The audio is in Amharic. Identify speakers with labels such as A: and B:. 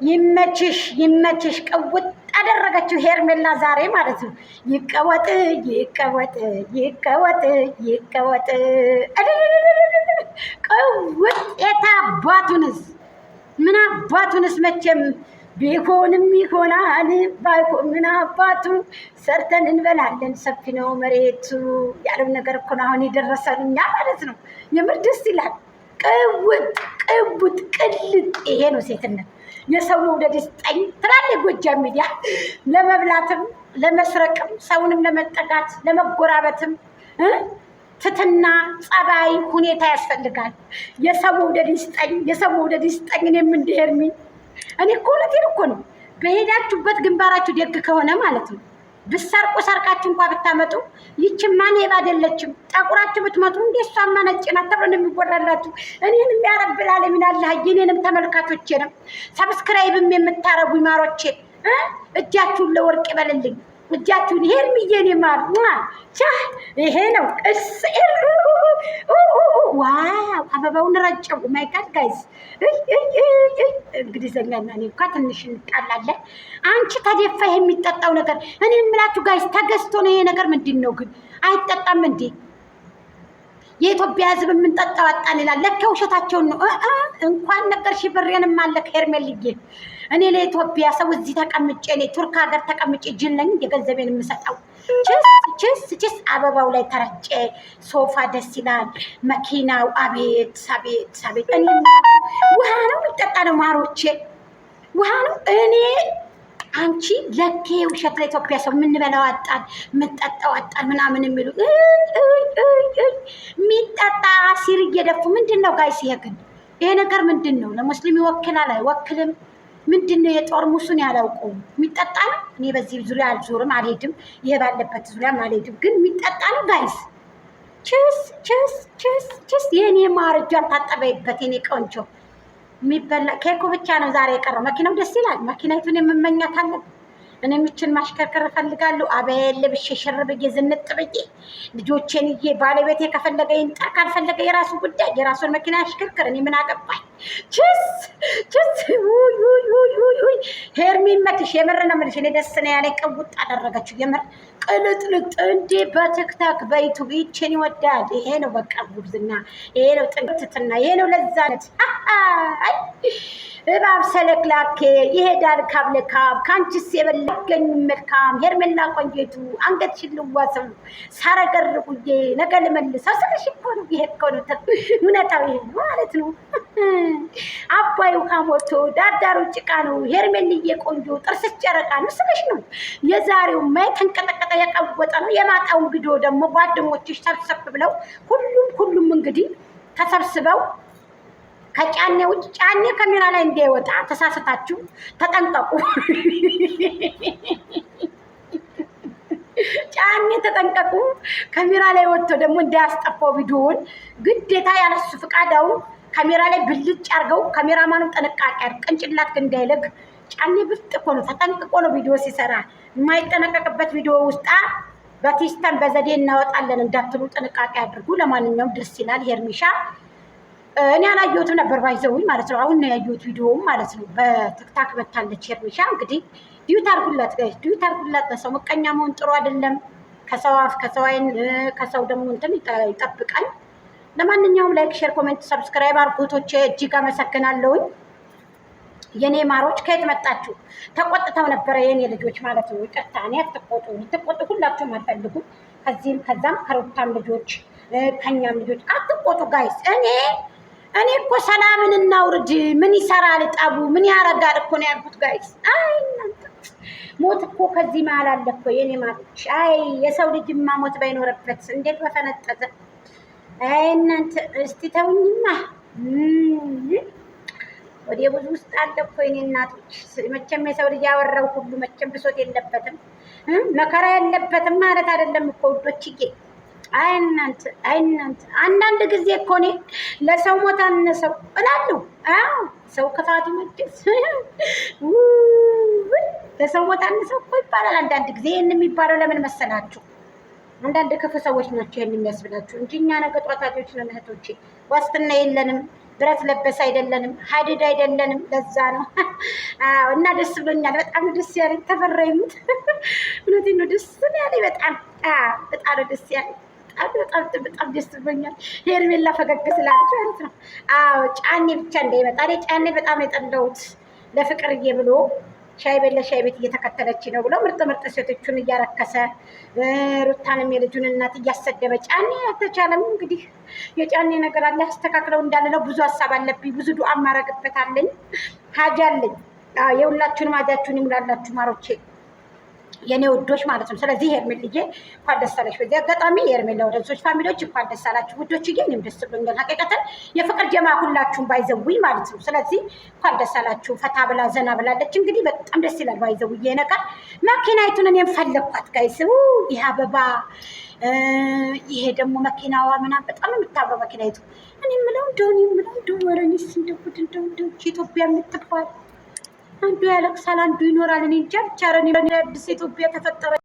A: ይመችሽ ይመችሽ። ቀውጥ አደረገችው ሄርሜላ ዛሬ ማለት ነው። ይቀወጥ ይቀወጥ ይቀወጥ ይቀወጥ። ቀውጥ የታባቱንስ ምን አባቱንስ መቼም ቢሆንም ይሆናል ባይሆን ምን አባቱ ሰርተን እንበላለን። ሰፊ ነው መሬቱ ያለው ነገር እኮ ነው አሁን የደረሰን እኛ ማለት ነው። የምር ደስ ይላል። ቅውጥ ቅቡጥ ቅልጥ። ይሄ ነው ሴትነት። የሰው መውደድ ይስጠኝ ትላለች ጎጃም ሚዲያ። ለመብላትም ለመስረቅም ሰውንም ለመጠጋት ለመጎራበትም ትትና ጸባይ ሁኔታ ያስፈልጋል። የሰው መውደድ ይስጠኝ የሰው መውደድ ይስጠኝ። እኔም እንድሄርሚ እኔ እኮ እውነቴን እኮ ነው። በሄዳችሁበት ግንባራችሁ ደግ ከሆነ ማለት ነው ብሰርቁ ሰርቃችሁ እንኳ ብታመጡ ይችማ ሌባ አይደለችም። ጠቁራችሁ ብትመጡ እንደ እሷማ ነጭ ናት ተብሎ ነው የሚወራላችሁ። እኔንም የሚያረብል ዓለምን አላህ እኔንም ተመልካቾቼንም ሰብስክራይብም የምታረጉ ማሮቼ እጃችሁን ለወርቅ ይበልልኝ። እጃችሁን ሄርሚዬ እኔ ማር ይሄ ነው ዋው አበባውን ረጨው። ማይ ጋድ ጋይዝ እንግሊዘኛና እኔ እንኳ ትንሽ እንጣላለን። አንቺ ተደፋ የሚጠጣው ነገር እኔ የምላችሁ ጋይዝ ተገዝቶ ነው ይሄ ነገር። ምንድን ነው ግን አይጠጣም እንዴ? የኢትዮጵያ ሕዝብ የምንጠጣው አጣን ይላል። ለካ ውሸታቸውን ነው። እንኳን ነገርሽ ብሬንም አለክ ሄርሜልዬ። እኔ ለኢትዮጵያ ሰው እዚህ ተቀምጬ እኔ ቱርክ ሀገር ተቀምጬ ጅል ነኝ የገንዘቤን የምሰጠው። ችስ አበባው ላይ ተረጨ። ሶፋ ደስ ይላል። መኪናው አቤት አቤት አቤት። እኔ ውሃ ነው የሚጠጣ ነው ማሮቼ፣ ውሃ ነው። እኔ አንቺ ለኬ ውሸት ለኢትዮጵያ ሰው የምንበላው አጣን የምንጠጣው አጣን ምናምን የሚሉ የሚጠጣ ሲር እየደፉ ምንድን ነው ጋይስ? ይሄ ግን ይሄ ነገር ምንድን ነው? ለሙስሊም ይወክላል አይወክልም? ምንድን ነው? የጦር ሙሱን ያላውቀው የሚጠጣ ነው። እኔ በዚህ ዙሪያ አልዞርም አልሄድም። ይሄ ባለበት ዙሪያ አልሄድም። ግን የሚጠጣ ነው ጋይስ። ችስ ችስ ችስ ችስ። የኔ ማርጃን ታጠበይበት የኔ ቆንጆ። የሚበላ ኬኩ ብቻ ነው ዛሬ የቀረው። መኪናው ደስ ይላል። መኪናይቱን የምመኛት አለን። እኔ ምችን ማሽከርከር እፈልጋለሁ። አበል ልብሽ ሽር ብዬ ዝንጥ ብዬ ልጆቼን ይዤ ባለቤቴ ከፈለገ ይንጣ ካልፈለገ የራሱ ጉዳይ፣ የራሱን መኪና ያሽከርከር። እኔ ምን አገባኝ? ችስ ችስ። ሄርሚ መትሽ የምር ነው የምልሽ። እኔ ደስ ነው ያለኝ። ቅውጥ አደረገችው የምር ቅልጥልጥ እንዴ! በቲክታክ በዩቱብ ይችን ይወዳል። ይሄ ነው በቃ ጉብዝና፣ ይሄ ነው ጥንትትና፣ ይሄ ነው ለዛነት። እባብ ሰለክላኬ ይሄዳል ካብ ለካብ ካንቺስ የበለገኝ መልካም ሄርሜላ ቆንጆቱ አንገትሽን ልዋሰው ሳረገርጉዬ ነገ ልመልሰው ስልሽ እኮ ነው። ይሄ እኮ ነው እውነታው ይሄ ማለት ነው። አባዩ ካሞቶ ዳርዳሩ ጭቃ ነው። ሄርሜልዬ ቆንጆ ጥርስሽ ጨረቃ ነው ስልሽ ነው። የዛሬው ተንቀጠቀጠ የቀወጠ ነው። የማጣውን ቪዲዮ ደግሞ ጓደኞችሽ ሰብሰብ ብለው ሁሉም እንግዲህ ተሰብስበው ከጫኔ ውጭ ጫኔ ካሜራ ላይ እንዳይወጣ ተሳስታችሁ ተጠንቀቁ። ጫኔ ተጠንቀቁ። ካሜራ ላይ ወጥቶ ደግሞ እንዳያስጠፋው ቪዲዮውን ግዴታ ያለሱ ፍቃዳው ካሜራ ላይ ብልጭ አርገው። ካሜራማኑ ጥንቃቄ አድርግ፣ ቅንጭላት እንዳይለግ። ጫኔ ብልጥ እኮ ነው፣ ተጠንቅቆ ነው ቪዲዮ ሲሰራ። የማይጠነቀቅበት ቪዲዮ ውስጥ በቲስተን በዘዴ እናወጣለን እንዳትሉ ጥንቃቄ አድርጉ። ለማንኛውም ደስ ይላል። ሄርሚሻ እኔ አላየሁትም ነበር ባይዘውኝ ማለት ነው። አሁን ነው ያየሁት ቪዲዮውም ማለት ነው። በቲክታክ መታለች ሄርሚሻ። እንግዲህ ዲዩት አድርጉላት ጋይስ፣ ዲዩት አድርጉላት። ሰው መቀኛ መሆን ጥሩ አይደለም። ከሰው አፍ ከሰው አይን ከሰው ደግሞ እንትን ይጠብቃል። ለማንኛውም ላይክ፣ ሼር፣ ኮሜንት፣ ሰብስክራይብ አድርጉቶቼ እጅግ አመሰግናለሁኝ። የኔ ማሮች ከየት መጣችሁ? ተቆጥተው ነበረ የኔ ልጆች ማለት ነው። ይቅርታ እኔ አትቆጡ፣ ልትቆጡ ሁላችሁም አልፈልጉም። ከዚህም ከዛም ከሩታም ልጆች ከኛም ልጆች አትቆጡ ጋይስ። እኔ እኮ ሰላምን እናውርድ። ምን ይሰራል ጠቡ? ምን ያረጋል እኮ ነው ያልኩት ጋይስ። አይ እናንተ ሞት እኮ ከዚህ መሀል አለ እኮ የኔ ማሮች። አይ የሰው ልጅማ ሞት ባይኖርበት እንዴት በፈነጠጠ። አይ እናንተ እስቲ ተውኝማ። ወደ ብዙ ውስጥ አለ እኮ የኔ እናቶች። መቼም የሰው ልጅ ያወራው ሁሉ መቼም ብሶት የለበትም መከራ የለበትም ማለት አይደለም እኮ ውዶችዬ። አይ እናንተ አንዳንድ ጊዜ እኮ እኔ ለሰው ሞት አነሰው እላለሁ። አዎ ሰው ክፋቱ መድስ ለሰው ሞት አነሰው እኮ ይባላል አንዳንድ ጊዜ። ይህን የሚባለው ለምን መሰላችሁ? አንዳንድ ክፉ ሰዎች ናቸው ይህን የሚያስብላችሁ እንጂ እኛ ነገ ጧታቶች ነን እህቶቼ። ዋስትና የለንም። ብረት ለበስ አይደለንም፣ ሀዲድ አይደለንም። ለዛ ነው እና ደስ ብሎኛል። በጣም ደስ ያለኝ ተፈረሙት። እውነቴን ነው ደስ ያለኝ በጣም በጣም ደስ ያለኝ በጣም ደስ ብሎኛል። ሄርሜላ ፈገግ ስላለች ማለት ነው። አዎ ጫኔ ብቻ እንዳይመጣ ጫኔ በጣም የጠለውት ለፍቅርዬ ብሎ ሻይ ቤት ለሻይ ቤት እየተከተለች ነው ብሎ ምርጥ ምርጥ ሴቶቹን እያረከሰ ሩታንም የልጁን እናት እያሰደበ ጫኔ አልተቻለም። እንግዲህ የጫኔ ነገር አለ ያስተካክለው እንዳልለው ብዙ ሀሳብ አለብኝ፣ ብዙ ዱዓ ማረግበታለኝ፣ ሀጃ አለኝ። የሁላችሁንም ሀጃችሁን ይሙላላችሁ ማሮቼ የኔ ውዶች ማለት ነው። ስለዚህ ሄርሜልዬ እንኳን ደስ አለሽ። በዚህ አጋጣሚ የሄርሜላ ወዳጆች ፋሚሊዎች እንኳን ደስ አላችሁ ውዶችዬ። እኔም ደስ ብሎኛል። ሀቂቀተን የፍቅር ጀማ ሁላችሁም ባይዘውኝ ማለት ነው። ስለዚህ እንኳን ደስ አላችሁ። ፈታ ብላ ዘና ብላለች። እንግዲህ በጣም ደስ ይላል። ባይዘውዬ ነገር መኪናይቱን እኔም ፈለኳት ጋይስ። ይህ አበባ ይሄ ደግሞ መኪናዋ ምናምን በጣም የምታምረው መኪናይቱ። እኔ የምለው እንደው ወረኒስ እንደው ኢትዮጵያ የምትባል አንዱ ያለቅሳል አንዱ ይኖራል። እኔ እንጃ ብቻ አዲስ ኢትዮጵያ ተፈጠረ።